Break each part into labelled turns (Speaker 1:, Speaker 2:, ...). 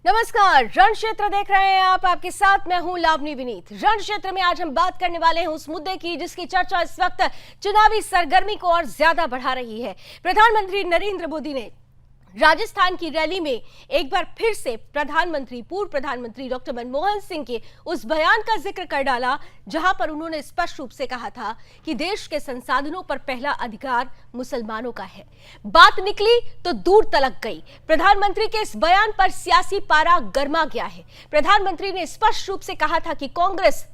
Speaker 1: नमस्कार, रण क्षेत्र देख रहे हैं आप। आपके साथ मैं हूं लावनी विनीत। रण क्षेत्र में आज हम बात करने वाले हैं उस मुद्दे की जिसकी चर्चा इस वक्त चुनावी सरगर्मी को और ज्यादा बढ़ा रही है। प्रधानमंत्री नरेंद्र मोदी ने राजस्थान की रैली में एक बार फिर से पूर्व प्रधानमंत्री डॉक्टर मनमोहन सिंह के उस बयान का जिक्र कर डाला जहां पर उन्होंने स्पष्ट रूप से कहा था कि देश के संसाधनों पर पहला अधिकार मुसलमानों का है। बात निकली तो दूर तलक गई। प्रधानमंत्री के इस बयान पर सियासी पारा गर्मा गया है। प्रधानमंत्री ने स्पष्ट रूप से कहा था कि कांग्रेस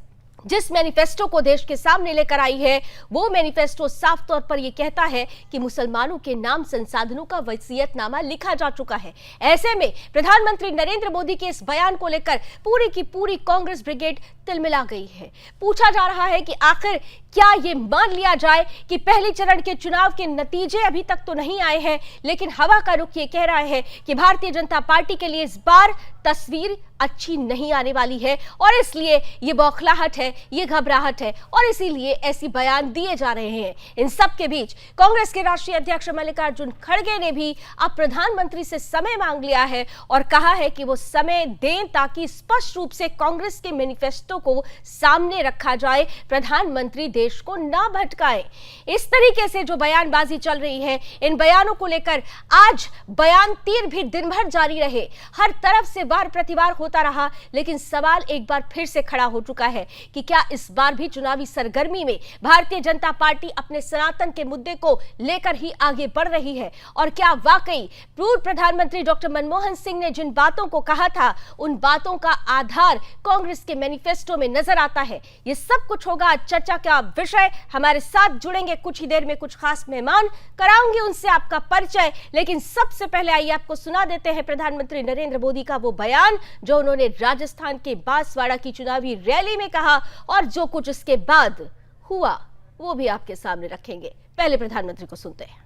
Speaker 1: जिस मैनिफेस्टो को देश के सामने लेकर आई है वो मैनिफेस्टो साफ तौर पर यह कहता है कि मुसलमानों के नाम संसाधनों का वसीयतनामा लिखा जा चुका है। ऐसे में प्रधानमंत्री नरेंद्र मोदी के इस बयान को लेकर पूरी की पूरी कांग्रेस ब्रिगेड तिलमिला गई है। पूछा जा रहा है कि आखिर क्या ये मान लिया जाए कि पहले चरण के चुनाव के नतीजे अभी तक तो नहीं आए हैं, लेकिन हवा का रुख ये कह रहा है कि भारतीय जनता पार्टी के लिए इस बार तस्वीर अच्छी नहीं आने वाली है और इसलिए ये बौखलाहट है, ये घबराहट है और इसीलिए ऐसी बयान दिए जा रहे हैं। इन सब के बीच कांग्रेस के राष्ट्रीय अध्यक्ष मल्लिकार्जुन खड़गे ने भी अब प्रधानमंत्री से समय मांग लिया है और कहा है कि वो समय दें ताकि स्पष्ट रूप से कांग्रेस के मैनिफेस्टो को सामने रखा जाए, प्रधानमंत्री देश को ना भटकाएं। इस तरीके से जो बयानबाजी चल रही है, इन बयानों को लेकर आज बयान तीर भी दिन भर जारी रहे, हर तरफ से वार प्रतिवार होता रहा, लेकिन सवाल एक बार फिर से खड़ा हो चुका है कि क्या इस बार भी चुनावी सरगर्मी में भारतीय जनता पार्टी अपने सनातन के मुद्दे को लेकर ही आगे बढ़ रही है और क्या वाकई पूर्व प्रधानमंत्री डॉक्टर मनमोहन सिंह ने जिन बातों को कहा था उन बातों का आधार कांग्रेस के मैनिफेस्टो में नजर आता है। यह सब कुछ होगा चर्चा का विषय। हमारे साथ जुड़ेंगे कुछ ही देर में कुछ खास मेहमान, कराऊंगी उनसे आपका परिचय, लेकिन सबसे पहले आइए आपको सुना देते हैं प्रधानमंत्री नरेंद्र मोदी का वो बयान जो उन्होंने राजस्थान के बांसवाड़ा की चुनावी रैली में कहा और जो कुछ उसके बाद हुआ वो भी आपके सामने रखेंगे। पहले प्रधानमंत्री को सुनते हैं।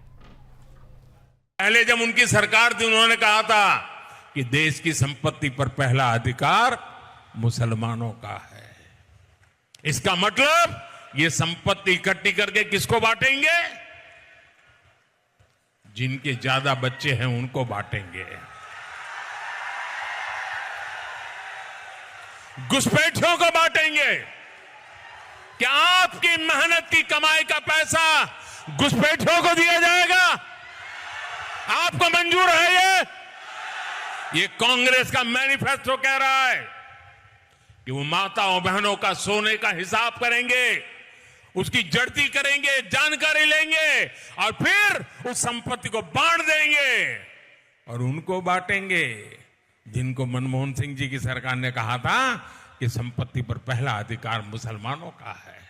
Speaker 2: पहले जब उनकी सरकार थी उन्होंने कहा था कि देश की संपत्ति पर पहला अधिकार मुसलमानों का है। इसका मतलब ये संपत्ति इकट्ठी करके किसको बांटेंगे? जिनके ज्यादा बच्चे हैं उनको बांटेंगे। घुसपैठियों को बांटेंगे। क्या आपकी मेहनत की कमाई का पैसा घुसपैठियों को दिया जाएगा? आपको मंजूर है? ये कांग्रेस का मैनिफेस्टो कह रहा है कि वो माताओं बहनों का सोने का हिसाब करेंगे, उसकी जड़ती करेंगे, जानकारी लेंगे और फिर उस संपत्ति को बांट देंगे और उनको बांटेंगे जिनको मनमोहन सिंह जी की सरकार ने कहा था कि संपत्ति पर पहला अधिकार मुसलमानों का है।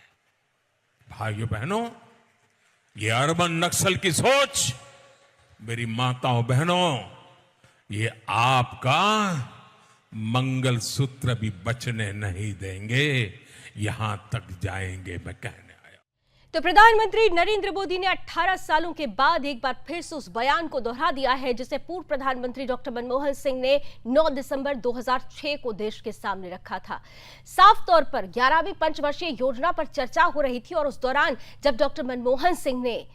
Speaker 2: भाइयों बहनों, ये अर्बन नक्सल की सोच, मेरी माताओं बहनों, ये आपका मंगलसूत्र भी बचने नहीं देंगे, यहां तक जाएंगे मैं कहने आया।
Speaker 1: तो प्रधानमंत्री नरेंद्र मोदी ने 18 सालों के बाद एक बार फिर से उस बयान को दोहरा दिया है जिसे पूर्व प्रधानमंत्री डॉक्टर मनमोहन सिंह ने 9 दिसंबर 2006 को देश के सामने रखा था। साफ तौर पर 11वीं पंचवर्षीय योजना पर चर्चा हो रही थी और उस दौरान जब डॉक्टर मनमोहन सिंह ने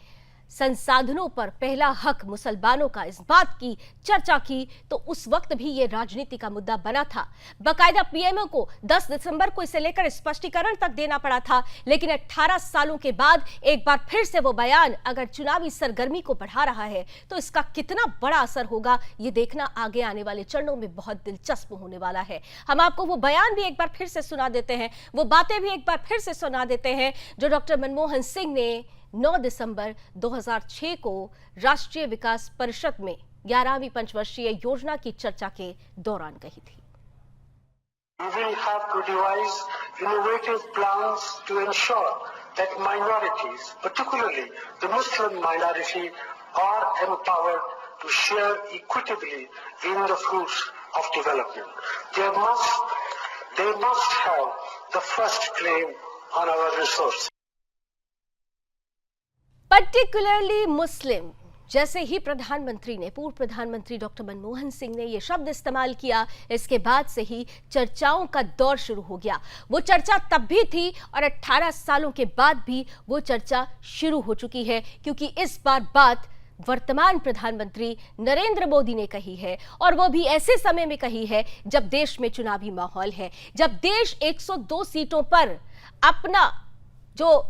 Speaker 1: संसाधनों पर पहला हक मुसलमानों का इस बात की चर्चा की तो उस वक्त भी यह राजनीति का मुद्दा बना था। बकायदा पीएमओ को 10 दिसंबर को इसे लेकर स्पष्टीकरण तक देना पड़ा था, लेकिन 18 सालों के बाद एक बार फिर से वो बयान अगर चुनावी सरगर्मी को बढ़ा रहा है तो इसका कितना बड़ा असर होगा ये देखना आगे आने वाले चरणों में बहुत दिलचस्प होने वाला है। हम आपको वो बयान भी एक बार फिर से सुना देते हैं, वो बातें भी एक बार फिर से सुना देते हैं जो डॉक्टर मनमोहन सिंह ने 9 दिसंबर 2006 को राष्ट्रीय विकास परिषद में 11वीं पंचवर्षीय योजना की चर्चा के दौरान कही थी।
Speaker 3: We will have to devise innovative plans to ensure that minorities, particularly the Muslim minority, are empowered to share equitably in the fruits of development. They must have the first claim on our resources.
Speaker 1: Particularly Muslim, जैसे ही प्रधानमंत्री ने, पूर्व प्रधानमंत्री doctor Manmohan Singh ने यह शब्द इस्तेमाल किया, इसके बाद से ही चर्चाओं का दौर शुरू हो गया। वो चर्चा तब भी थी और 18 सालों के बाद भी वो चर्चा शुरू हो चुकी है क्योंकि इस बार बात वर्तमान प्रधानमंत्री नरेंद्र मोदी ने कही है, और वो भी ऐसे समय में कही है जब देश में चुनावी माहौल है, जब देश 102 सीटों पर अपना जो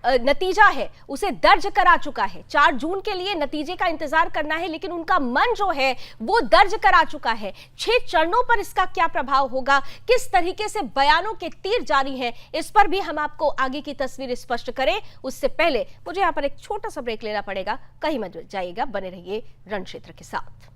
Speaker 1: नतीजा है उसे दर्ज करा चुका है। 4 जून के लिए नतीजे का इंतजार करना है, लेकिन उनका मन जो है वो दर्ज करा चुका है। 6 चरणों पर इसका क्या प्रभाव होगा, किस तरीके से बयानों के तीर जारी हैं, इस पर भी हम आपको आगे की तस्वीर स्पष्ट करें उससे पहले मुझे यहां पर एक छोटा सा ब्रेक लेना पड़ेगा। कहीं मत जाइएगा, बने रहिए रणक्षेत्र के साथ।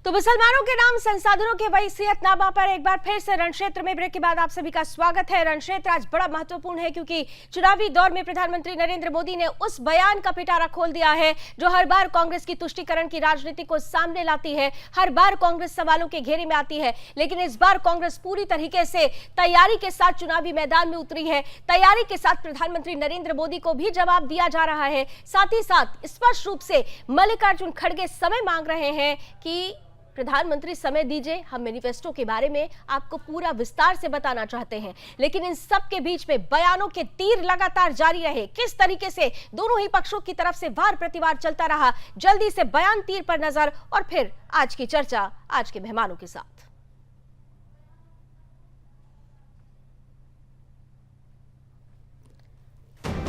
Speaker 1: तो मुसलमानों के नाम संसाधनों के वसीयतनामा पर एक बार फिर से रणक्षेत्र में ब्रेक के बाद आप सभी का स्वागत है। रणक्षेत्र आज बड़ा महत्वपूर्ण है क्योंकि चुनावी दौर में प्रधानमंत्री नरेंद्र मोदी ने उस बयान का पिटारा खोल दिया है जो हर बार कांग्रेस की तुष्टीकरण की राजनीति को सामने लाती है, हर बार कांग्रेस सवालों के घेरे में आती है। लेकिन इस बार कांग्रेस पूरी तरीके से तैयारी के साथ चुनावी मैदान में उतरी है। तैयारी के साथ प्रधानमंत्री नरेंद्र मोदी को भी जवाब दिया जा रहा है। साथ ही साथ स्पष्ट रूप से मल्लिकार्जुन खड़गे समय मांग रहे हैं कि प्रधानमंत्री समय दीजिए, हम मैनिफेस्टो के बारे में आपको पूरा विस्तार से बताना चाहते हैं। लेकिन इन सब के बीच में बयानों के तीर लगातार जारी रहे। किस तरीके से दोनों ही पक्षों की तरफ से वार प्रतिवार चलता रहा, जल्दी से बयान तीर पर नजर और फिर आज की चर्चा आज के मेहमानों के साथ।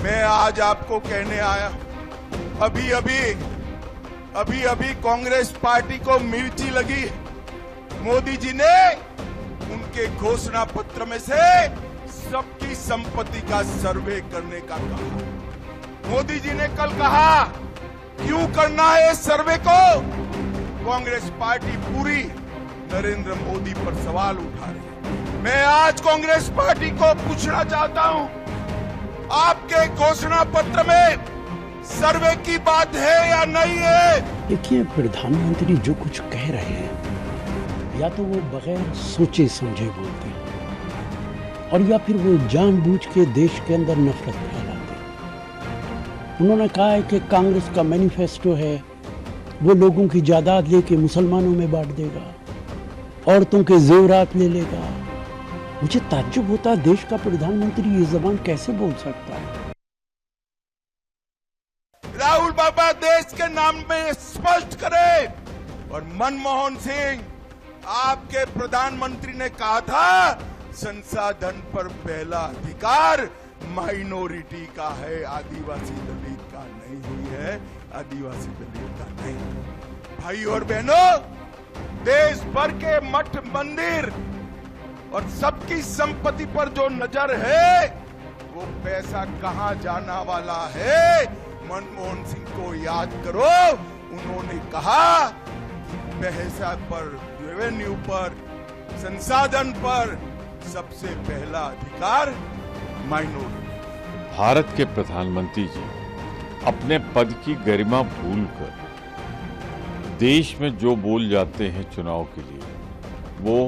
Speaker 4: मैं आज आपको कहने आया, अभी कांग्रेस पार्टी को मिर्ची लगी। मोदी जी ने उनके घोषणा पत्र में से सबकी संपत्ति का सर्वे करने का कहा। मोदी जी ने कल कहा क्यों करना है इस सर्वे को। कांग्रेस पार्टी पूरी नरेंद्र मोदी पर सवाल उठा रही है। मैं आज कांग्रेस पार्टी को पूछना चाहता हूं, आपके घोषणा पत्र में सर्वे की बात है या नहीं है।
Speaker 5: देखिए, प्रधानमंत्री जो कुछ कह रहे हैं या तो वो बगैर सोचे समझे बोलते हैं और या फिर वो जानबूझ के देश के अंदर नफरत फैलाते हैं। उन्होंने कहा है कि कांग्रेस का मैनिफेस्टो है वो लोगों की जायदाद लेके मुसलमानों में बांट देगा, औरतों के जेवरात ले लेगा। मुझे ताज्जुब होता है, देश का प्रधानमंत्री ये जबान कैसे बोल सकता है।
Speaker 4: राहुल बाबा देश के नाम में स्पष्ट करे। और मनमोहन सिंह, आपके प्रधानमंत्री ने कहा था संसाधन पर पहला अधिकार माइनॉरिटी का है, आदिवासी दलित का नहीं है, आदिवासी दलित का नहीं। भाई और बहनों, देश भर के मठ मंदिर और सबकी संपत्ति पर जो नजर है वो पैसा कहां जाना वाला है। मनमोहन सिंह को याद करो, उन्होंने कहा पैसा पर, रेवेन्यू पर, संसाधन पर सबसे पहला अधिकार माइनॉरिटी।
Speaker 6: भारत के प्रधानमंत्री जी अपने पद की गरिमा भूलकर देश में जो बोल जाते हैं चुनाव के लिए, वो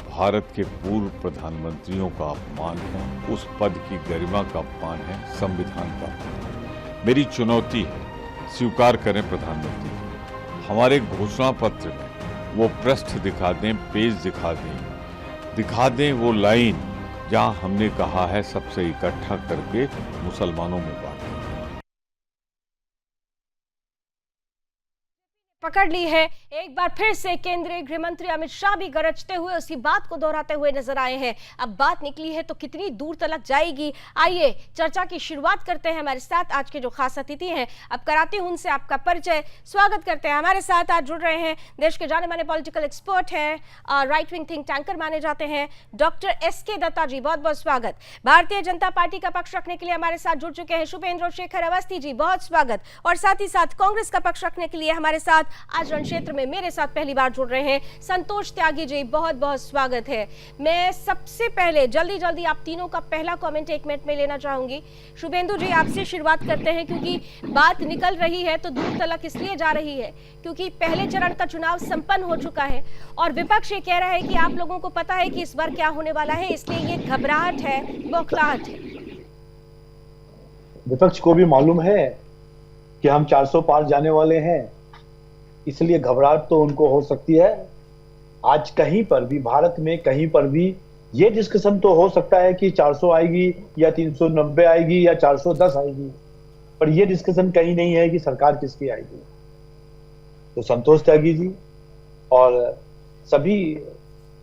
Speaker 6: भारत के पूर्व प्रधानमंत्रियों का अपमान है, उस पद की गरिमा का अपमान है, संविधान का अपमान है। मेरी चुनौती है, स्वीकार करें प्रधानमंत्री, हमारे घोषणा पत्र में वो पृष्ठ दिखा दें, पेज दिखा दें वो लाइन जहां हमने कहा है सबसे इकट्ठा करके मुसलमानों में बांटें।
Speaker 1: पकड़ ली है। एक बार फिर से केंद्रीय गृह मंत्री अमित शाह भी गरजते हुए उसी बात को दोहराते हुए नजर आए हैं। अब बात निकली है तो कितनी दूर तक जाएगी, आइए चर्चा की शुरुआत करते हैं। हमारे साथ आज के जो खास अतिथि हैं, अब कराती हूं उनसे आपका परिचय। स्वागत करते हैं। हमारे साथ आज जुड़ रहे हैं देश के जाने माने पॉलिटिकल एक्सपर्ट हैं, राइट विंग थिंक टैंकर माने जाते हैं, डॉक्टर SK दत्ता जी, बहुत बहुत स्वागत। भारतीय जनता पार्टी का पक्ष रखने के लिए हमारे साथ जुड़ चुके हैं शुभेंद्र शेखर अवस्थी जी, बहुत स्वागत। और साथ ही साथ कांग्रेस का पक्ष रखने के लिए हमारे साथ आज रणक्षेत्र में मेरे साथ पहली बार जुड़ रहे हैं संतोष त्यागी जी, बहुत बहुत स्वागत है। मैं सबसे पहले जल्दी आप तीनों का पहला कमेंट 1 मिनट में लेना चाहूंगी। शुभेंदु जी, आपसे शुरुआत करते हैं क्योंकि बात निकल रही है तो दूर तलक इसलिए जा रही है क्योंकि पहले चरण का चुनाव संपन्न हो चुका है और विपक्ष ये कह रहा है कि आप लोगों को पता है कि इस बार क्या होने वाला है, इसलिए ये घबराहट है, बौखलाहट है।
Speaker 7: विपक्ष को भी मालूम है कि हम 400 पार जाने वाले हैं, इसलिए घबराहट तो उनको हो सकती है। आज कहीं पर भी, भारत में कहीं पर भी ये डिस्कशन तो हो सकता है कि 400 आएगी या 390 आएगी या 410 आएगी, पर ये डिस्कशन कहीं नहीं है कि सरकार किसकी आएगी। तो संतोष त्यागी जी और सभी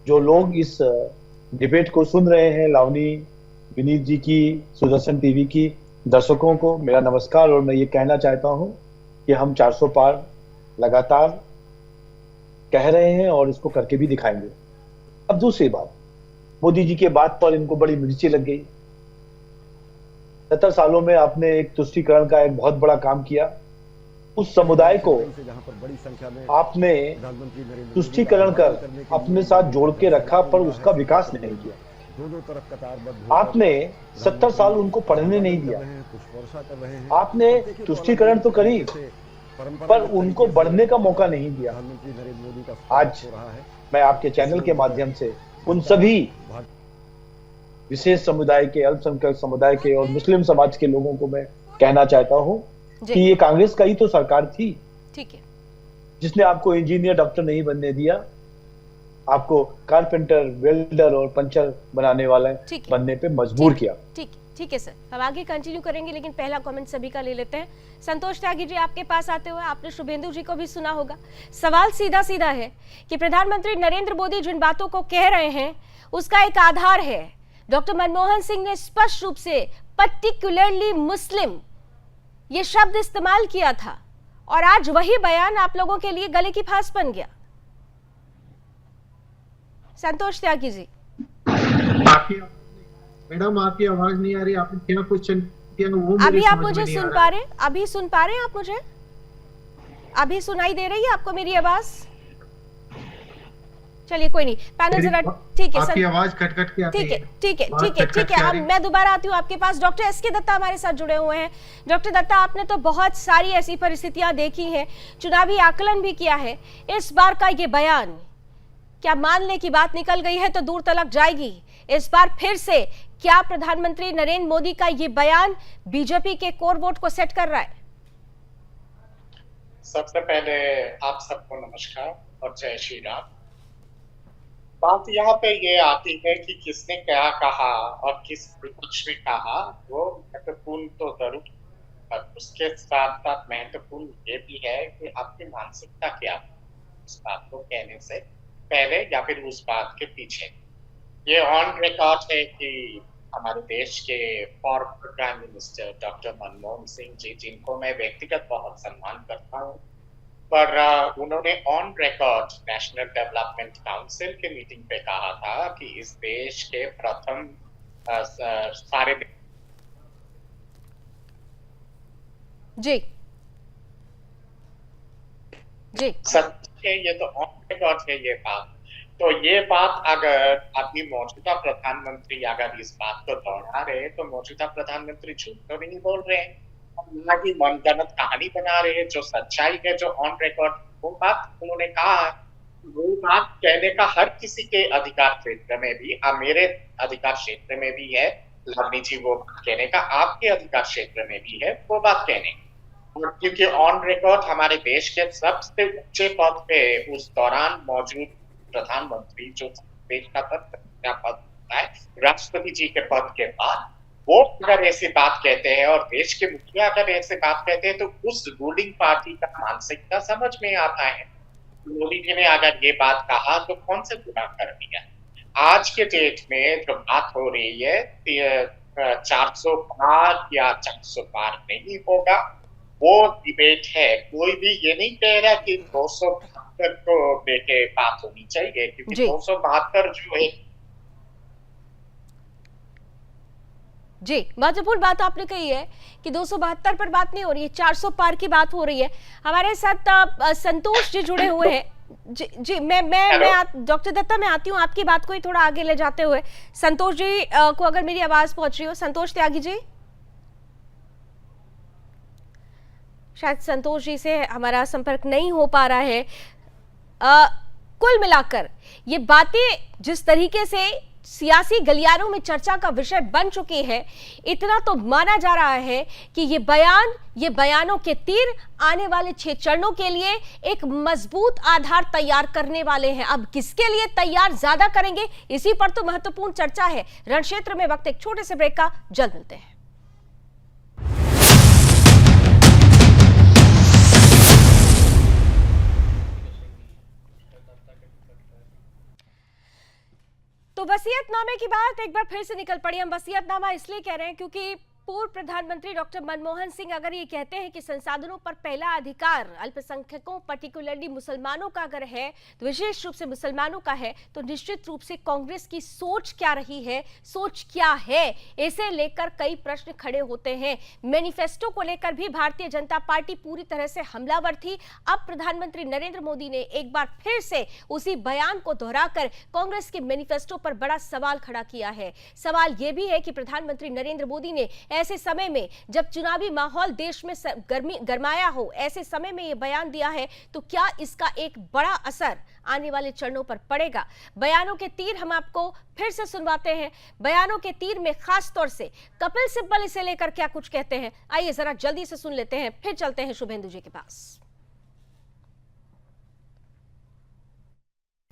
Speaker 7: जो लोग इस डिबेट को सुन रहे हैं, लावनी, विनीत जी की, सुदर्शन टीवी की दर्शकों को मेरा नमस्कार। और मैं ये कहना चाहता हूं कि हम 400 पार लगातार कह रहे हैं और इसको करके भी दिखाएंगे। अब दूसरी बात, मोदी जी के बात पर इनको बड़ी मिर्ची लग गई। 70 सालों में आपने एक तुष्टीकरण का एक बहुत बड़ा काम किया। उस समुदाय को आपने तुष्टीकरण कर अपने साथ जोड़ के रखा, पर उसका विकास नहीं किया। आपने 70 साल उनको पढ़ने नहीं दिया। आपने तुष्टीकरण तो करी, पर उनको बढ़ने का मौका नहीं दिया। आज मैं आपके चैनल के माध्यम से उन सभी विशेष समुदाय के, अल्पसंख्यक समुदाय के और मुस्लिम समाज के लोगों को मैं कहना चाहता हूं कि ये कांग्रेस का ही तो सरकार थी,
Speaker 1: ठीक है,
Speaker 7: जिसने आपको इंजीनियर, डॉक्टर नहीं बनने दिया, आपको कारपेंटर, वेल्डर और पंचर बनाने वाला बनने पे मजबूर किया।
Speaker 1: ठीक है सर, हम आगे कंटिन्यू करेंगे, लेकिन पहला कमेंट सभी का ले लेते हैं। संतोष त्यागी जी, आपके पास आते हुए आपने शुभेंदु जी को भी सुना होगा। सवाल सीधा सीधा है कि प्रधानमंत्री नरेंद्र मोदी जिन बातों को कह रहे हैं उसका एक आधार है। डॉक्टर मनमोहन सिंह ने स्पष्ट रूप से पर्टिकुलरली मुस्लिम ये शब्द इस्तेमाल किया था, और आज वही बयान आप लोगों के लिए गले की फांस बन गया। संतोष त्यागी जी,
Speaker 8: मैडम आपकी आवाज नहीं आ रही, आपने क्या क्वेश्चन किया वो
Speaker 1: अभी आप मुझे सुन पा रहे हैं? अभी सुन पा रहे हैं आप मुझे? अभी सुनाई दे रही है आपको मेरी आवाज? चलिए कोई नहीं, पैनल जरा ठीक है,
Speaker 8: आपकी आवाज कट कट के आती है।
Speaker 1: ठीक है, अब मैं दोबारा आती हूँ आपके पास। डॉक्टर एसके दत्ता हमारे साथ जुड़े हुए हैं। डॉक्टर दत्ता, आपने तो बहुत सारी ऐसी परिस्थितियां देखी हैं, चुनावी आकलन भी किया है। इस बार का ये बयान क्या मानने की बात निकल गई है तो दूर तलक जाएगी? इस बार फिर से क्या प्रधानमंत्री नरेंद्र मोदी का ये बयान बीजेपी के कोर वोट को सेट कर रहा है?
Speaker 9: सबसे पहले आप सबको नमस्कार और जय श्री राम। बात यहाँ पे ये आती है कि किसने क्या कहा और किस विपक्ष में कहा, वो महत्वपूर्ण तो जरूर, पर उसके साथ साथ महत्वपूर्ण ये भी है कि आपकी मानसिकता क्या है उस बात को कहने से पहले या फिर उस बात के पीछे। ये ऑन रिकॉर्ड है कि हमारे देश के former prime minister doctor Manmohan Singh ji, जिनको मैं व्यक्तिगत बहुत सम्मान करता हूँ, पर उन्होंने on record national development council के मीटिंग पे कहा था कि इस देश के प्रथम सारे
Speaker 1: जी
Speaker 9: सत्य, ये तो ऑन रिकॉर्ड है ये बात। तो ये बात अगर अभी मौजूदा प्रधानमंत्री अगर इस बात को दोहरा रहे तो मौजूदा प्रधानमंत्री झूठ तो नहीं बोल रहे हैं, ना ही मनगढ़ंत कहानी बना रहे हैं। जो सच्चाई है, जो ऑन रिकॉर्ड वो बात उन्होंने कहा, वो बात कहने का हर किसी के अधिकार क्षेत्र में भी, मेरे अधिकार क्षेत्र में भी है लावनी जी वो बात कहने का, आपके अधिकार क्षेत्र में भी है वो बात कहने। और क्योंकि ऑन रिकॉर्ड हमारे देश के सबसे ऊंचे पद पे उस दौरान मौजूद प्रधानमंत्री, जो देश का पद है राष्ट्रपति जी के पद के बाद, वो अगर ऐसी बात कहते हैं और देश के मुखिया अगर ऐसे बात कहते हैं तो उस रूलिंग पार्टी का मानसिकता समझ में आता है। मोदी जी ने अगर ये बात कहा तो कौन से गुनाह कर दिया। आज के डेट में जो बात हो रही है 400 पार या 400 पार नहीं होगा, वो डिबेट है। कोई भी ये नहीं कह रहा कि 272 को लेके बात होनी चाहिए, क्योंकि 272 जो है
Speaker 1: जी, महत्वपूर्ण बात आपने कही है कि 272 पर बात नहीं हो रही है, 400 पार की बात हो रही है। हमारे साथ संतोष जी जुड़े हुए हैं। जी मैं डॉक्टर दत्ता मैं आती हूँ आपकी बात को ही थोड़ा आगे ले जाते हुए। संतोष जी को अगर मेरी आवाज पहुंच रही हो, संतोष त्यागी जी, शायद संतोष जी से हमारा संपर्क नहीं हो पा रहा है। कुल मिलाकर ये बातें जिस तरीके से सियासी गलियारों में चर्चा का विषय बन चुकी है। इतना तो माना जा रहा है कि ये बयानों के तीर आने वाले 6 चरणों के लिए एक मजबूत आधार तैयार करने वाले हैं। अब किसके लिए तैयार ज्यादा करेंगे, इसी पर तो महत्वपूर्ण चर्चा है। रणक्षेत्र में वक्त एक छोटे से ब्रेक का, जल्द मिलते हैं। तो वसीयतनामे की बात एक बार फिर से निकल पड़ी। हम वसीयतनामा इसलिए कह रहे हैं क्योंकि पूर्व प्रधानमंत्री डॉक्टर मनमोहन सिंह अगर ये कहते हैं कि संसाधनों पर पहला अधिकार अल्पसंख्यकों पर्टिकुलरली मुसलमानों का अगर है, तो विशेष रूप से मुसलमानों का है, तो निश्चित रूप से कांग्रेस की सोच क्या रही है, सोच क्या है, इसे लेकर कई प्रश्न खड़े होते हैं। मैनिफेस्टो को लेकर भी भारतीय जनता पार्टी पूरी तरह से हमलावर थी। अब प्रधानमंत्री नरेंद्र मोदी ने एक बार फिर से उसी बयान को दोहराकर कांग्रेस के मैनिफेस्टो पर बड़ा सवाल खड़ा किया है। सवाल यह भी है कि प्रधानमंत्री नरेंद्र मोदी ने ऐसे समय में जब चुनावी माहौल देश में गरमाया हो, ऐसे समय में यह बयान दिया है, तो क्या इसका एक बड़ा असर आने वाले चरणों पर पड़ेगा? बयानों के तीर हम आपको फिर से सुनवाते हैं। बयानों के तीर में खास तौर से कपिल सिब्बल इसे लेकर क्या कुछ कहते हैं, आइए जरा जल्दी से सुन लेते हैं, फिर चलते हैं शुभेंदु जी के पास।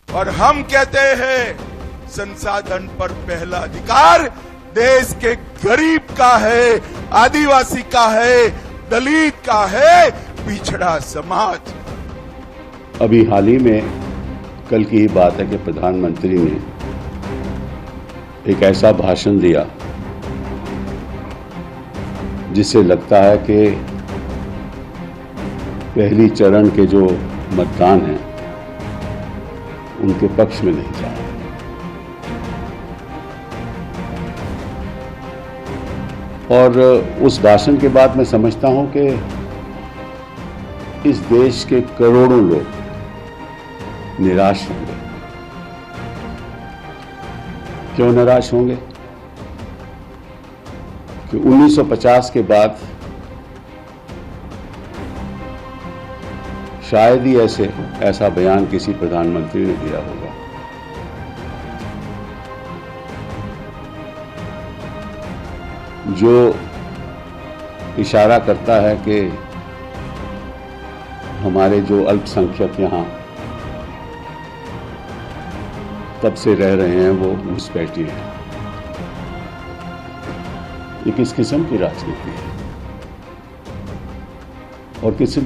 Speaker 4: और हम कहते हैं संसाधन पर पहला अधिकार देश के गरीब का है, आदिवासी का है, दलित का है, पिछड़ा समाज।
Speaker 10: अभी हाल ही में कल की ही बात है कि प्रधानमंत्री ने एक ऐसा भाषण दिया जिससे लगता है कि पहली चरण के जो मतदान हैं उनके पक्ष में नहीं जा रहा। और उस भाषण के बाद मैं समझता हूं कि इस देश के करोड़ों लोग निराश होंगे। क्यों निराश होंगे? कि 1950 के बाद शायद ही ऐसा बयान किसी प्रधानमंत्री ने दिया होगा। जो इशारा करता है कि हमारे जो अल्पसंख्यक यहाँ तब से रह रहे हैं वो घुसपैठी है। ये किस किस्म की राजनीति है और किस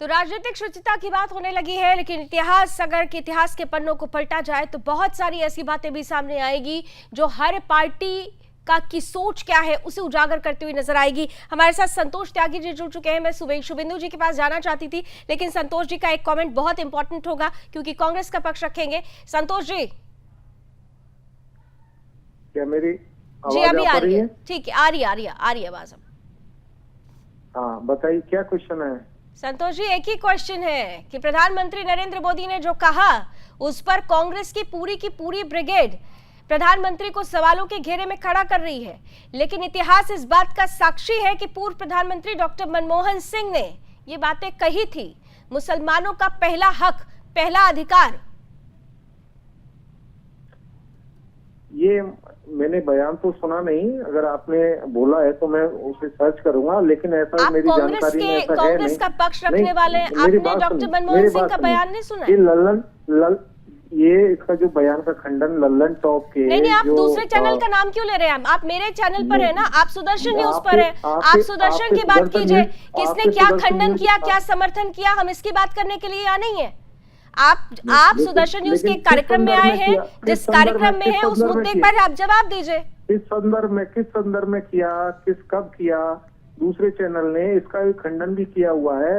Speaker 1: तो राजनीतिक शुचिता की बात होने लगी है, लेकिन इतिहास के पन्नों को पलटा जाए तो बहुत सारी ऐसी बातें भी सामने आएगी जो हर पार्टी की सोच क्या है उसे उजागर करती हुई नजर आएगी। हमारे साथ संतोष त्यागी जी जुड़ चुके हैं। मैं शुभेंदु जी के पास जाना चाहती थी, लेकिन संतोष जी का एक कमेंट बहुत इंपॉर्टेंट होगा क्योंकि कांग्रेस का पक्ष रखेंगे। संतोष जी,
Speaker 11: क्या मेरी
Speaker 1: जी अभी आ रही है? ठीक है, आ रही है आवाज।
Speaker 11: हाँ बताइए, क्या क्वेश्चन है?
Speaker 1: संतोष जी, एक ही क्वेश्चन है कि प्रधानमंत्री नरेंद्र मोदी ने जो कहा उस पर कांग्रेस की पूरी ब्रिगेड प्रधानमंत्री को सवालों के घेरे में खड़ा कर रही है, लेकिन इतिहास इस बात का साक्षी है कि पूर्व प्रधानमंत्री डॉक्टर मनमोहन सिंह ने ये बातें कही थी, मुसलमानों का पहला हक, पहला अधिकार।
Speaker 11: ये मैंने बयान तो सुना नहीं, अगर आपने बोला है तो मैं उसे सर्च करूंगा, लेकिन ऐसा मेरी जानकारी में ऐसा है नहीं।
Speaker 1: कांग्रेस का पक्ष रखने वाले आपने डॉक्टर मनमोहन सिंह का बयान नहीं सुना?
Speaker 11: ये इसका जो बयान का खंडन लल्लन टॉप के
Speaker 1: नहीं, आप दूसरे चैनल का नाम क्यों ले रहे हैं? आप मेरे चैनल पर है ना, आप सुदर्शन न्यूज पर है, आप सुदर्शन की बात कीजिए। किसने क्या खंडन किया, क्या समर्थन किया, हम इसकी बात करने के लिए यहाँ नहीं है। आप सुदर्शन न्यूज के कार्यक्रम में आए हैं, जिस कार्यक्रम में है उस मुद्दे पर आप जवाब दीजिए।
Speaker 11: किस संदर्भ में किया, कब किया? दूसरे चैनल ने इसका खंडन भी किया हुआ है।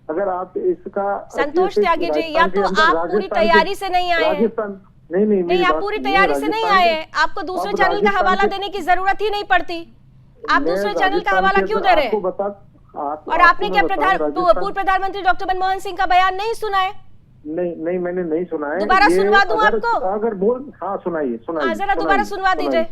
Speaker 11: अगर आप इसका
Speaker 1: संतोष त्यागी जी, या तो आप पूरी तैयारी से नहीं आए हैं, नहीं आप पूरी तैयारी से नहीं आए हैं, आपको दूसरे चैनल का हवाला देने की जरूरत ही नहीं पड़ती। आप दूसरे चैनल का हवाला क्यों दे रहे हैं? और आपने क्या पूर्व प्रधानमंत्री डॉक्टर मनमोहन सिंह का बयान नहीं सुना है?
Speaker 11: नहीं मैंने नहीं सुना है।
Speaker 1: दोबारा सुनवा दूं आपको?
Speaker 11: अगर हाँ सुनाइए
Speaker 1: जरा दोबारा सुनवा दीजिए।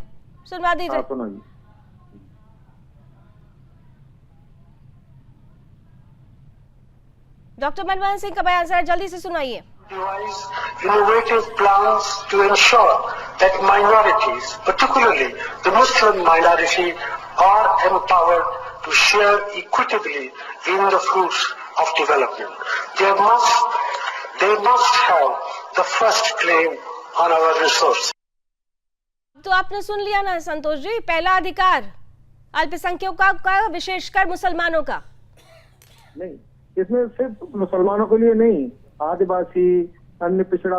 Speaker 1: डॉक्टर मनमोहन सिंह का बयान जरा जल्दी से सुनाइए।
Speaker 3: Devise innovative plans to ensure that minorities, particularly the Muslim minority, are empowered to share equitably in the fruits of development. They must have the first claim on our resources.
Speaker 1: तो आपने सुन लिया ना संतोष जी, पहला अधिकार अल्पसंख्यकों का, विशेषकर मुसलमानों का।
Speaker 11: नहीं, इसमें सिर्फ मुसलमानों के लिए नहीं, आदिवासी, अन्य पिछड़ा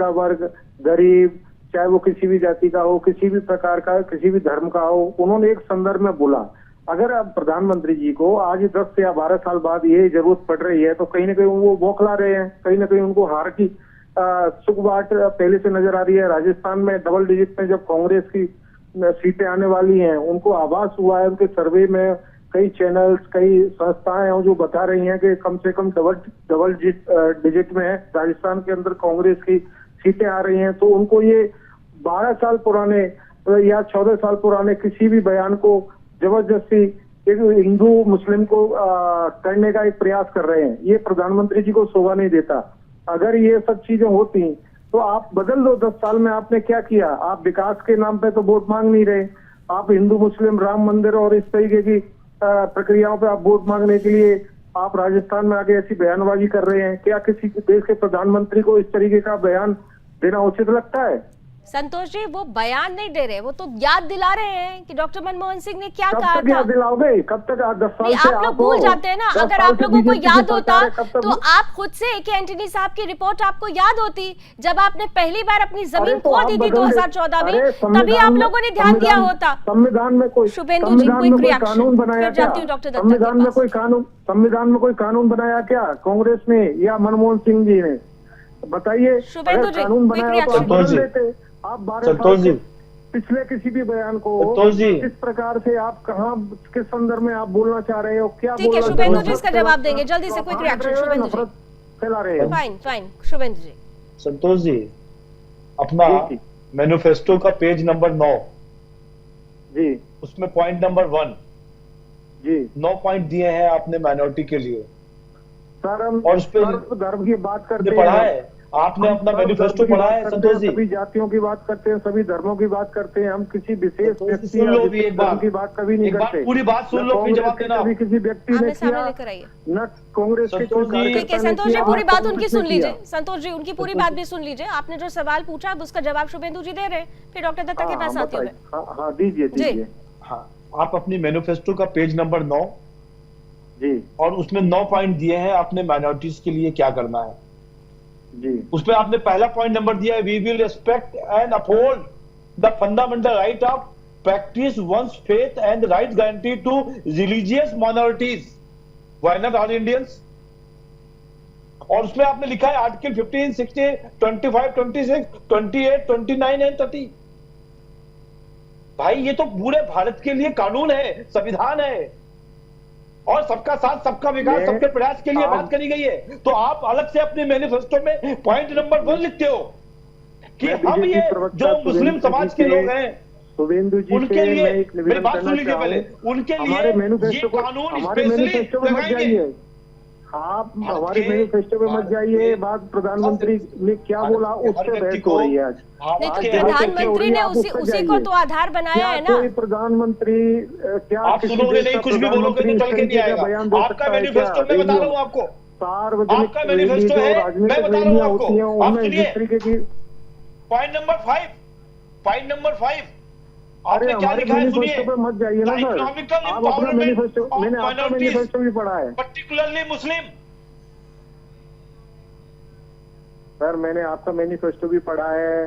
Speaker 11: वर्ग, गरीब, चाहे वो किसी भी जाति का हो, किसी भी प्रकार का, किसी भी धर्म का हो, उन्होंने एक संदर्भ में बोला। अगर अब प्रधानमंत्री जी को आज 10 या 12 साल बाद ये जरूरत पड़ रही है तो कहीं ना कहीं वो बौखला रहे हैं, कहीं ना कहीं उनको हार की सुगवाट पहले से नजर आ रही है। राजस्थान में डबल डिजिट में जब कांग्रेस की सीटें आने वाली हैं, उनको आभास हुआ है, उनके सर्वे में कई चैनल्स, कई संस्थाएं हैं जो बता रही हैं कि कम से कम डबल डिजिट में राजस्थान के अंदर कांग्रेस की सीटें आ रही हैं। तो उनको ये 12 साल पुराने या 14 साल पुराने किसी भी बयान को जबरदस्ती एक हिंदू मुस्लिम को करने का एक प्रयास कर रहे हैं। ये प्रधानमंत्री जी को शोभा नहीं देता। अगर ये सब चीजें होती तो आप बदल दो। 10 साल में आपने क्या किया? आप विकास के नाम पे तो वोट मांग नहीं रहे, आप हिंदू मुस्लिम राम मंदिर और इस तरीके की प्रक्रियाओं पे आप वोट मांगने के लिए आप राजस्थान में आगे ऐसी बयानबाजी कर रहे हैं। क्या किसी देश के प्रधानमंत्री को इस तरीके का बयान देना उचित लगता है?
Speaker 1: संतोष जी, वो बयान नहीं दे रहे, वो तो याद दिला रहे हैं कि डॉक्टर मनमोहन सिंह ने क्या कहा था।
Speaker 11: याद दिलाओगे? कब तक? 10 साल से
Speaker 1: आप लोग भूल जाते हैं ना। अगर आप लोगों को याद होता तो आप खुद से AK एंटनी साहब की रिपोर्ट आपको याद होती जब आपने पहली बार अपनी जमीन खो दी थी 2014 में, तभी आप लोगों ने ध्यान दिया होता।
Speaker 11: संविधान में कोई
Speaker 1: शुभेंदु जी कोई
Speaker 11: कानून बनाया क्या? संविधान में कोई कानून बनाया क्या कांग्रेस ने या मनमोहन सिंह जी ने? बताइए। कानून बनाया तो आप बदल देते। आप 12 साल पिछले किसी भी बयान को इस प्रकार से आप कहां किस संदर्भ में आप बोलना चाह रहे हो, क्या
Speaker 1: ठीक है, शुभेंदु जी इसका जवाब देंगे जल्दी से। क्विक रिएक्शन शुभेंदु जी।
Speaker 11: फैला रहे हैं।
Speaker 1: फाइन शुभेंदु जी।
Speaker 7: संतोष जी, अपना मैनिफेस्टो का पेज नंबर 9
Speaker 11: जी,
Speaker 7: उसमें पॉइंट नंबर 1
Speaker 11: जी
Speaker 7: 9 पॉइंट दिए हैं आपने माइनॉरिटी के लिए।
Speaker 11: सर हम
Speaker 7: और उस पे
Speaker 11: धर्म की बात करते
Speaker 7: पढ़ा है, आपने अपना मैनिफेस्टो पढ़ा है संतोष जी?
Speaker 11: सभी जातियों की बात करते हैं, सभी धर्मों की बात करते हैं, हम किसी विशेष व्यक्ति
Speaker 7: सुन लो भी एक बार
Speaker 11: की बात कभी नहीं करते।
Speaker 7: पूरी बात सुन लो फिर जवाब देना।
Speaker 11: कभी किसी व्यक्ति ने किया न कांग्रेस के कोई कार्यकर्ता।
Speaker 1: ठीक है संतोष जी, पूरी बात उनकी सुन लीजिए। संतोष जी उनकी पूरी बात भी सुन लीजिए। आपने जो सवाल पूछा अब उसका जवाब शुभेंदु जी दे रहे हैं, फिर डॉक्टर दत्ता के पास आती हूँ।
Speaker 11: हाँ दीजिए।
Speaker 7: हाँ, आप अपनी मैनिफेस्टो का पेज नंबर 9
Speaker 11: जी,
Speaker 7: और उसमें 9 पॉइंट दिए हैं आपने माइनॉरिटीज के लिए क्या करना है
Speaker 11: जी।
Speaker 7: उसमें आपने पहला पॉइंट नंबर दिया है, we will respect and uphold the fundamental right of practice one's faith and right guarantee to religious minorities, why not all Indians. और उसमें आपने लिखा है आर्टिकल 15, 16, 25, 26, 28, 29 एंड 30। भाई ये तो पूरे भारत के लिए कानून है, संविधान है, और सबका साथ सबका विकास सबके प्रयास के लिए बात करी गई है। तो आप अलग से अपने मैनिफेस्टो में पॉइंट नंबर 1 लिखते हो कि हम ये जो मुस्लिम समाज के लोग हैं
Speaker 11: शुभेंदु जी
Speaker 7: उनके लिए, मेरी बात सुन लीजिए पहले, उनके लिए ये कानून स्पेशली लगाएंगे।
Speaker 11: आप हमारे मैनिफेस्टो में मत जाइए। बात प्रधानमंत्री ने क्या बोला उस पर बहस हो रही है आज।
Speaker 1: प्रधानमंत्री ने उसी को तो आधार बनाया है ना।
Speaker 11: कोई प्रधानमंत्री क्या
Speaker 7: आप सुनोगे नहीं, कुछ भी बोलोगे तो चल के नहीं आएगा। आपका मैनिफेस्टो मैं बता रहा हूँ आपको,
Speaker 11: सार्वजनिक
Speaker 7: मैनिफेस्टो है, मैं बता रहा हूँ आपको। आप सुनिए
Speaker 11: तरीके की
Speaker 7: पॉइंट नंबर 5 आपने क्या लिखा है सुनिए।
Speaker 11: मत जाइए ना सर, आप अपना मैनिफेस्टो, मैंने आपका मैनिफेस्टो भी पढ़ा है।
Speaker 7: पर्टिकुलरली मुस्लिम।
Speaker 11: सर मैंने आपका मैनिफेस्टो भी पढ़ा है,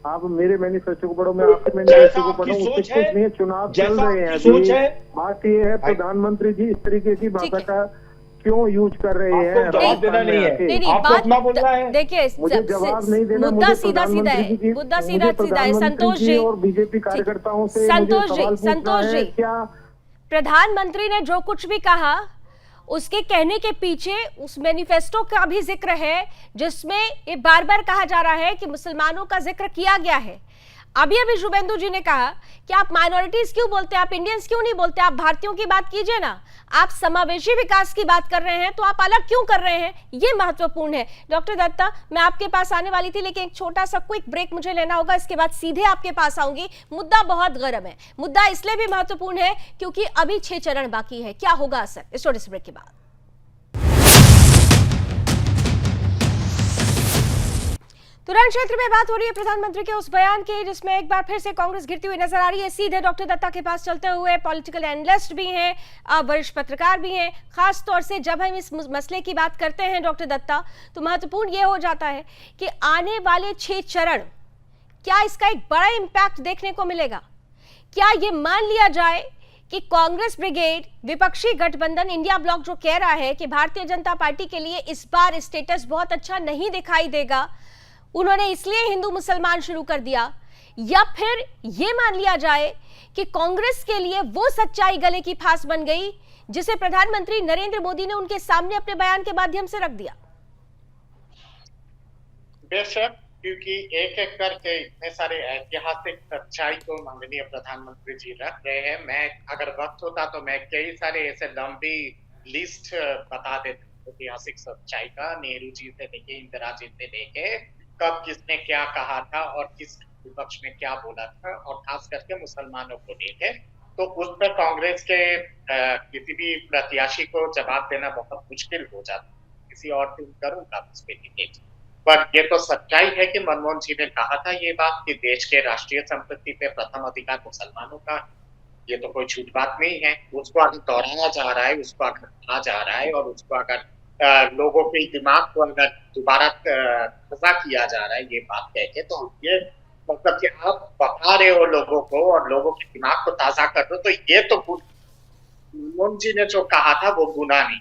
Speaker 11: आप मेरे मैनिफेस्टो को पढ़ो, मैं आपके मैनिफेस्टो को पढ़ूं, उससे कुछ नहीं। चुनाव चल रहे हैं अभी। बात ये है प्रधानमंत्री जी इस तरीके की भाषा का क्यों यूज कर रहे हैं?
Speaker 7: जवाब देना नहीं है, आपको अपना बोलना है।
Speaker 1: देखिए
Speaker 11: मुझे जवाब नहीं देना,
Speaker 1: मुद्दा सीधा है, मुद्दा सीधा है। संतोष जी
Speaker 11: और बीजेपी कार्यकर्ताओं से
Speaker 1: संतोष जी
Speaker 11: क्या
Speaker 1: प्रधानमंत्री ने जो कुछ भी कहा उसके कहने के पीछे उस मैनिफेस्टो का भी जिक्र है जिसमें ये बार बार कहा जा रहा है कि मुसलमानों का जिक्र किया गया है। अभी शुभेंदु जी ने कहा कि आप माइनॉरिटीज क्यों बोलते हैं, आप इंडियंस क्यों नहीं बोलते, आप भारतीयों की बात कीजिए ना। आप समावेशी विकास की बात कर रहे हैं तो आप अलग क्यों कर रहे हैं, ये महत्वपूर्ण है। डॉक्टर दत्ता, मैं आपके पास आने वाली थी लेकिन एक छोटा सा क्विक ब्रेक मुझे लेना होगा, इसके बाद सीधे आपके पास आऊंगी। मुद्दा बहुत गर्म है, मुद्दा इसलिए भी महत्वपूर्ण है क्योंकि अभी 6 चरण बाकी है। क्या होगा असर, इस छोटे से ब्रेक के बाद। तुरंत क्षेत्र में बात हो रही है प्रधानमंत्री के उस बयान की जिसमें एक बार फिर से कांग्रेस गिरती हुई नजर आ रही है। सीधे डॉक्टर दत्ता के पास चलते हुए, पॉलिटिकल एनालिस्ट भी हैं, वरिष्ठ पत्रकार भी हैं। खास तौर से जब हम इस मसले की बात करते हैं डॉक्टर दत्ता, तो महत्वपूर्ण ये हो जाता है कि आने वाले 6 चरण, क्या इसका एक बड़ा इंपैक्ट देखने को मिलेगा? क्या ये मान लिया जाए कि कांग्रेस ब्रिगेड, विपक्षी गठबंधन इंडिया ब्लॉक जो कह रहा है कि भारतीय जनता पार्टी के लिए इस बार स्टेटस बहुत अच्छा नहीं दिखाई देगा, उन्होंने इसलिए हिंदू मुसलमान शुरू कर दिया, या फिर यह मान लिया जाए कि कांग्रेस के लिए वो सच्चाई गले की फांस बन गई जिसे प्रधानमंत्री नरेंद्र मोदी ने उनके सामने अपने बयान के माध्यम से रख दिया?
Speaker 9: बेशक, क्योंकि एक एक करके इतने सारे ऐतिहासिक सच्चाई को माननीय प्रधानमंत्री जी रख रहे हैं। मैं अगर वक्त होता तो मैं कई सारे ऐसे लंबी लिस्ट बता देता ऐतिहासिक सच्चाई का, नेहरू जी से लेके इंदिरा जी से लेके कब किसने क्या कहा था और किस विपक्ष में क्या बोला था, और खास करके मुसलमानों को लेके। तो उस पर कांग्रेस के किसी भी प्रत्याशी को जवाब देना बहुत मुश्किल हो जाता, किसी और दिन करूंगा उस पर डिबेट। पर ये तो सच्चाई है कि मनमोहन जी ने कहा था ये बात कि देश के राष्ट्रीय संपत्ति पे प्रथम अधिकार मुसलमानों का, ये तो कोई झूठ बात नहीं है। उसको अगर दोहराया जा रहा है, उसको अगर कहा जा रहा है, और उसको अगर लोगों के दिमाग को अगर दोबारा ताज़ा किया जा रहा है ये बात कह के, तो ये मतलब कि आप बता रहे हो लोगों को और लोगों के दिमाग को ताज़ा कर रहे हो, तो ये तो मनमोहन जी ने जो कहा था वो गुनाह नहीं।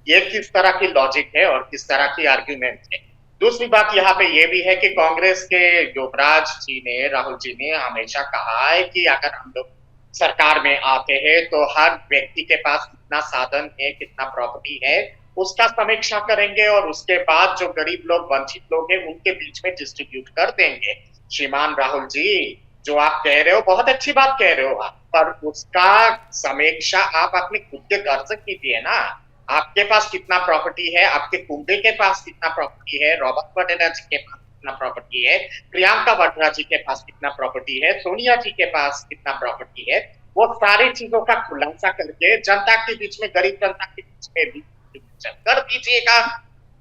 Speaker 9: ये किस तरह की लॉजिक है और किस तरह की आर्ग्यूमेंट है। दूसरी बात यहाँ पे ये भी है कि कांग्रेस के युवराज जी ने, राहुल जी ने हमेशा कहा है कि अगर हम लोग सरकार में आते हैं तो हर व्यक्ति के पास कितना साधन है, कितना प्रॉपर्टी है, उसका समीक्षा करेंगे और उसके बाद जो गरीब लोग, वंचित लोग हैं, उनके बीच में डिस्ट्रीब्यूट कर देंगे। श्रीमान राहुल जी, जो आप कह रहे हो बहुत अच्छी बात कह रहे हो आप, पर उसका समीक्षा आप अपने खुद के घर से कीजिए ना। आपके पास कितना प्रॉपर्टी है, आपके कुंबे के पास कितना प्रॉपर्टी है, रॉबर्ट वड्रा जी के पास कितना प्रॉपर्टी है, प्रियंका वाड्रा जी के पास कितना प्रॉपर्टी है, सोनिया जी के पास कितना प्रॉपर्टी है, वो सारी चीजों का खुलासा करके जनता के बीच में, गरीब जनता के बीच में भी कर दीजिएगा,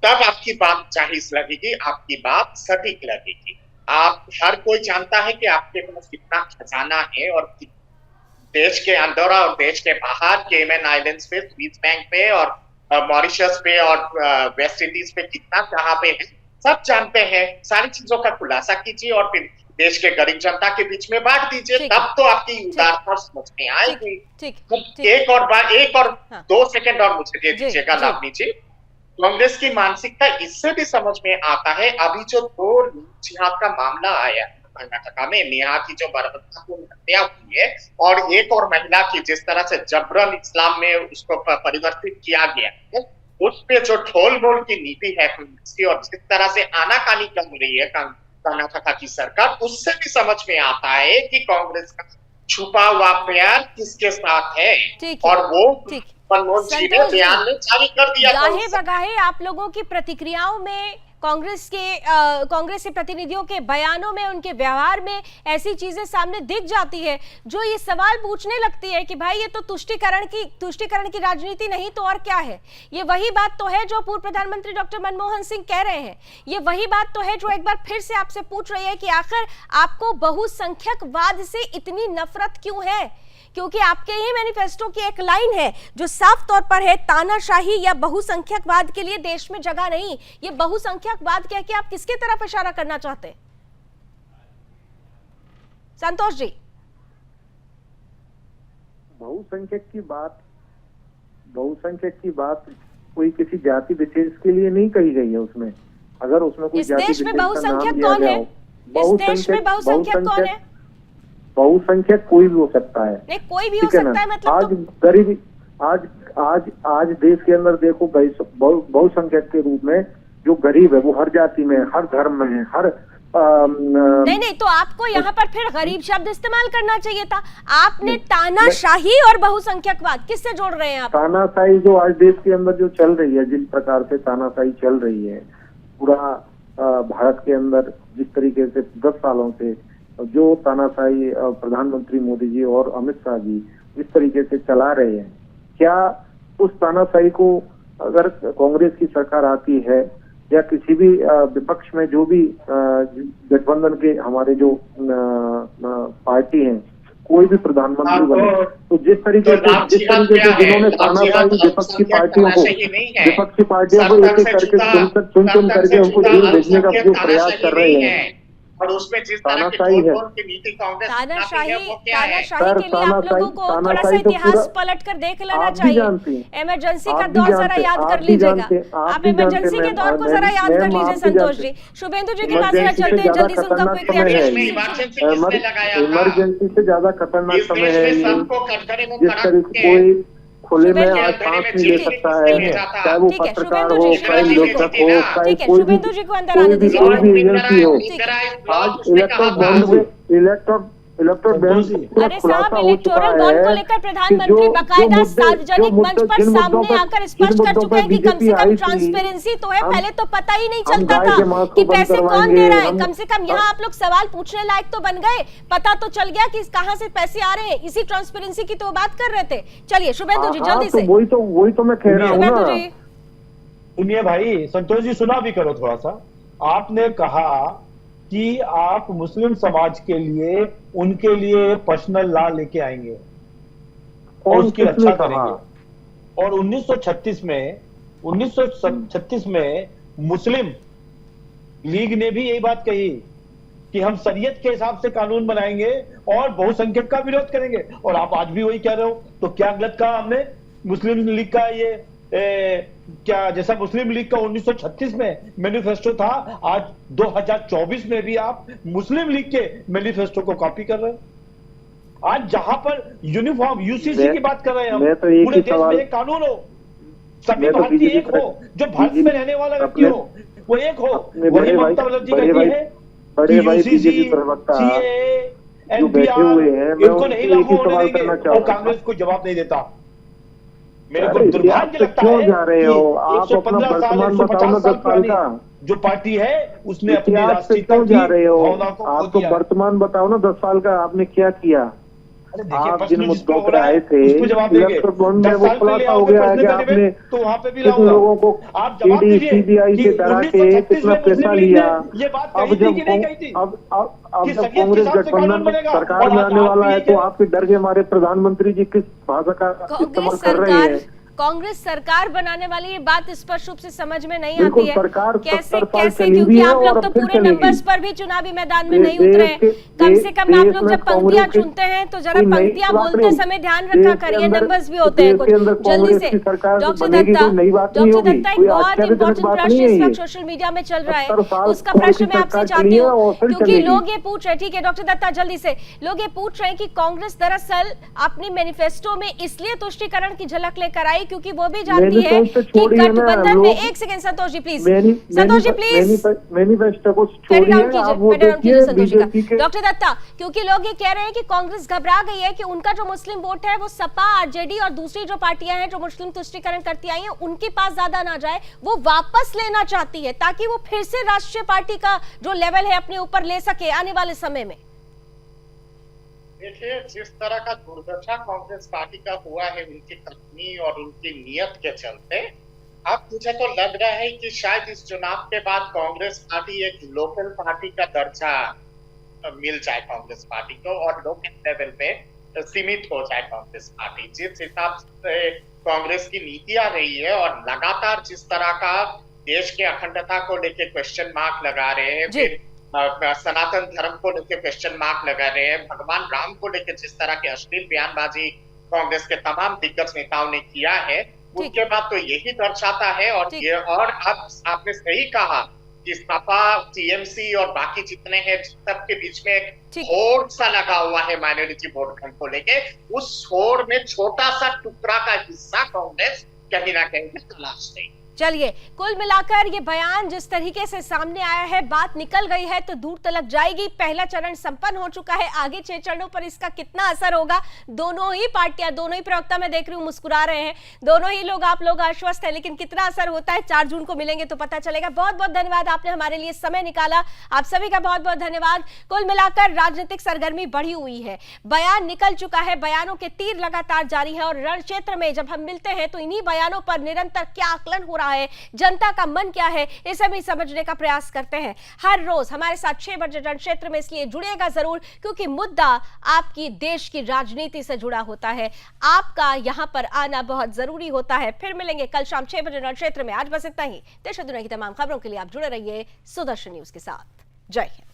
Speaker 9: तब आपकी बात जाहिर लगेगी, आपकी बात सटीक लगेगी। आप, हर कोई जानता है कि आपके पास कितना खजाना है, और देश के अंदर और देश के बाहर, केमन आइलैंड्स पे, स्विस बैंक पे और मॉरिशस पे और वेस्ट इंडीज पे कितना कहाँ पे है, सब जानते हैं। सारी चीजों का खुलासा कीजिए और फिर देश के गरीब जनता के बीच में बांट दीजिए, तब तो आपकी उदारता समझ में आएगी। एक और 2 सेकंड और मुझे दे दीजिएगा लावनी जी। कांग्रेस की मानसिकता इससे भी समझ में आता है, अभी जो 2 जिहाद का मामला आया कर्नाटका में, नेहा की जो बर्बरतापूर्ण हत्या हुई है और एक और महिला की जिस तरह से जबरन इस्लाम में उसको परिवर्तित किया गया है, उस पे जो ठोल बोल की नीति है कांग्रेस की और जिस तरह से आनाकानी कर रही है कर्नाटका की सरकार, उससे भी समझ में आता है कि कांग्रेस का छुपा हुआ प्यार किसके साथ है, और वो मनमोहन जी ने बयान में जारी कर दिया।
Speaker 1: गाहे बगाहे आप लोगों की प्रतिक्रियाओं में, कांग्रेस के प्रतिनिधियों के बयानों में, उनके व्यवहार में ऐसी चीजें सामने दिख जाती है जो ये सवाल पूछने लगती है कि भाई ये तो तुष्टीकरण की राजनीति नहीं तो और क्या है। ये वही बात तो है जो पूर्व प्रधानमंत्री डॉक्टर मनमोहन सिंह कह रहे हैं। ये वही बात तो है जो एक बार फिर से आपसे पूछ रही है कि आखिर आपको बहुसंख्यकवाद से इतनी नफरत क्यों है, क्योंकि आपके ही मैनिफेस्टो की एक लाइन है जो साफ तौर पर है, तानाशाही या बहुसंख्यकवाद के लिए देश में जगह नहीं। ये बहुसंख्यकवाद कह के आप किसके तरफ इशारा करना चाहते हैं संतोष जी?
Speaker 11: बहुसंख्यक की बात कोई किसी जाति विशेष के लिए नहीं कही गई है। उसमें अगर उसमें कोई जाति विशेष का नाम लिया जाए, बहुसंख्यक कोई भी हो सकता है।
Speaker 1: नहीं, कोई भी हो सकता है मतलब
Speaker 11: आज गरीबी, आज देश के अंदर देखो बहुसंख्यक के रूप में जो गरीब है वो हर जाति में, हर धर्म में है, हर
Speaker 1: नहीं, तो आपको यहाँ पर फिर गरीब शब्द इस्तेमाल करना चाहिए था। आपने तानाशाही और बहुसंख्यकवाद किससे जोड़ रहे हैं आप?
Speaker 11: तानाशाही जो आज देश के अंदर जो चल रही है, जिस प्रकार से तानाशाही चल रही है पूरा भारत के अंदर, जिस तरीके से 10 सालों से जो तानाशाही प्रधानमंत्री मोदी जी और अमित शाह जी जिस तरीके से चला रहे हैं, क्या उस तानाशाही को अगर कांग्रेस की सरकार आती है या किसी भी विपक्ष में जो भी गठबंधन के हमारे जो पार्टी हैं, कोई भी प्रधानमंत्री बने, तो जिस तरीके से जिन्होंने तानाशाही विपक्षी पार्टियों को एक एक करके चुन करके उनको जेल भेजने का जो प्रयास कर रहे हैं,
Speaker 9: और उसमें जिस तरह की नीति कांग्रेस
Speaker 1: तानाशाही के लिए आप लोगों को थोड़ा सा इतिहास पलट कर देख लेना चाहिए। इमरजेंसी का दौर जरा याद कर लीजिएगा, आप इमरजेंसी के दौर को जरा याद कर लीजिए संतोष जी। शुभेंदु जी के पास चलते हैं, जल्दी से उनका क्विक रिएक्शन।
Speaker 11: इमरजेंसी से ज्यादा खतरनाक समय है, जिस तरह कोई खुले में आज सांस नहीं ले सकता है, चाहे वो पत्रकार हो, चाहे लेखक हो, चाहे कोई भी एजेंसी हो। आज इलेक्ट्रोल बॉन्ड
Speaker 1: अरे साहब, इलेक्टोरल बॉन्ड को लेकर प्रधानमंत्री बकायदा सार्वजनिक मंच पर सामने आकर स्पष्ट कर चुके हैं कि कम से कम ट्रांसपेरेंसी तो है। पहले तो पता ही नहीं चलता था कि पैसे कौन दे रहा है। कम से कम यहाँ आप लोग सवाल पूछने लायक तो बन गए, पता तो चल गया कि कहाँ से पैसे आ रहे हैं। इसी ट्रांसपेरेंसी की तो बात कर रहे थे। चलिए शुभेंदु जी जल्दी से।
Speaker 11: वही तो मैं कह रहा हूँ ना।
Speaker 7: सुनिए भाई, संतोष जी सुना भी करो थोड़ा सा। आपने कहा कि आप मुस्लिम समाज के लिए उनके लिए पर्सनल लॉ लेके आएंगे और उसकी रक्षा करेंगे। और 1936 में मुस्लिम लीग ने भी यही बात कही कि हम शरीयत के हिसाब से कानून बनाएंगे और बहुसंख्यक का विरोध करेंगे। और आप आज भी वही कह रहे हो। तो क्या गलत कहा हमने? मुस्लिम लीग का ये क्या जैसा मुस्लिम लीग का 1936 में मैनिफेस्टो था, आज 2024 में भी आप मुस्लिम लीग के मैनिफेस्टो को कॉपी कर रहे हैं। आज जहां पर यूनिफॉर्म यूसीसी की बात कर रहे हैं हम, पूरे देश में एक कानून हो, सभी भारतीय एक हो, जो भारत में रहने वाला व्यक्ति हो वो एक हो। वही ममता बनर्जी कहती है यूसीसी, सीएए, एनपीआर इनको नहीं लागू होने देंगे और कांग्रेस को जवाब नहीं देता। मेरे को दुर्भाग्य लगता है कि 115 साल 150 साल पुरानी जो पार्टी है उसने अपनी राष्ट्रीयता की भावना को खो दिया।
Speaker 11: वर्तमान बताओ ना, 10 साल का आपने क्या किया? आप जिन मुद्दों पर आए थे, इलेक्ट्रोल बॉन्ड में वो खुलासा हो गया है कि आपने
Speaker 7: तो वहां पे भी
Speaker 11: कितने लोगों को ईडी सीबीआई से डरा के कितना पैसा लिया। अब जब कांग्रेस गठबंधन सरकार में आने वाला है तो आपके डर के हमारे प्रधानमंत्री जी किस भाषा का इस्तेमाल कर रहे हैं?
Speaker 1: कांग्रेस सरकार बनाने वाली ये बात स्पष्ट रूप से समझ में नहीं आती है। कैसे
Speaker 11: चली
Speaker 1: क्योंकि आप लोग तो पूरे नंबर्स पर भी चुनावी मैदान में नहीं उतरे। कम से कम आप लोग जब पंक्तियां चुनते हैं तो जरा पंक्तियां बोलते समय ध्यान रखा करिए, नंबर्स भी होते हैं कुछ। जल्दी से डॉक्टर दत्ता, एक बहुत इंपॉर्टेंट प्रश्न इस वक्त सोशल मीडिया में चल रहा है, उसका प्रश्न मैं आपसे चाहती हूँ क्योंकि लोग ये पूछ रहे हैं। ठीक है डॉक्टर दत्ता जल्दी से, लोग ये पूछ रहे हैं कि कांग्रेस दरअसल अपनी मैनिफेस्टो में इसलिए तुष्टीकरण की झलक लेकर आई क्योंकि वो भी जानती है कि गठबंधन में, एक second Santosh ji please, Santosh ji please
Speaker 11: manifesto को
Speaker 1: कीजिए संतोष जी का। डॉक्टर दत्ता, क्योंकि लोग ये कह रहे हैं कि कांग्रेस घबरा गई है कि उनका जो मुस्लिम वोट है वो सपा, आरजेडी और दूसरी जो पार्टियां हैं जो मुस्लिम तुष्टीकरण करती आई हैं उनके पास ज्यादा ना जाए, वो वापस लेना चाहती है ताकि वो फिर से राष्ट्रीय पार्टी का जो लेवल है अपने ऊपर ले सके आने वाले समय में।
Speaker 9: देखिए, जिस तरह का दुर्दशा कांग्रेस पार्टी का हुआ है उनकी कथनी और उनकी नीयत के चलते, अब मुझे तो लग रहा है कि शायद इस चुनाव के बाद कांग्रेस पार्टी एक लोकल पार्टी का दर्जा मिल जाए कांग्रेस पार्टी को और लोकल लेवल पे सीमित हो जाए कांग्रेस पार्टी। जिस हिसाब से कांग्रेस की नीतियां रही है और लगातार जिस तरह का देश के अखंडता को लेकर क्वेश्चन मार्क लगा रहे हैं, फिर सनातन धर्म को लेकर क्वेश्चन मार्क लगा रहे हैं, भगवान राम को लेकर जिस तरह के अश्लील बयानबाजी कांग्रेस के तमाम दिग्गज नेताओं ने किया है, उसके बाद तो यही दर्शाता है। और ये और अब आपने सही कहा कि सपा, टीएमसी और बाकी जितने हैं सबके बीच में एक होड़ सा लगा हुआ है माइनॉरिटी वोट को लेके। उस होड़ में छोटा सा टुकड़ा का हिस्सा कांग्रेस कहीं ना कहीं तलाश रही।
Speaker 1: चलिए, कुल मिलाकर ये बयान जिस तरीके से सामने आया है, बात निकल गई है तो दूर तलक जाएगी। पहला चरण संपन्न हो चुका है, आगे 6 चरणों पर इसका कितना असर होगा, दोनों ही पार्टियां, दोनों ही प्रवक्ता मैं देख रही हूं मुस्कुरा रहे हैं, दोनों ही लोग, आप लोग आश्वस्त हैं, लेकिन कितना असर होता है 4 जून को मिलेंगे तो पता चलेगा। बहुत बहुत धन्यवाद, आपने हमारे लिए समय निकाला, आप सभी का बहुत बहुत धन्यवाद। कुल मिलाकर राजनीतिक सरगर्मी बढ़ी हुई है, बयान निकल चुका है, बयानों के तीर लगातार जारी है और रण क्षेत्र में जब हम मिलते हैं तो इन्हीं बयानों पर निरंतर क्या आकलन हो रहा है, जनता का मन क्या है, इसे भी समझने का प्रयास करते हैं। हर रोज हमारे साथ 6 बजे रण क्षेत्र में इसलिए जुड़िएगा जरूर, क्योंकि मुद्दा आपकी देश की राजनीति से जुड़ा होता है, आपका यहां पर आना बहुत जरूरी होता है। फिर मिलेंगे कल शाम 6 बजे रण क्षेत्र में। आज बस इतना ही। देश और दुनिया की तमाम खबरों के लिए आप जुड़े रहिए सुदर्शन न्यूज के साथ। जय हिंद।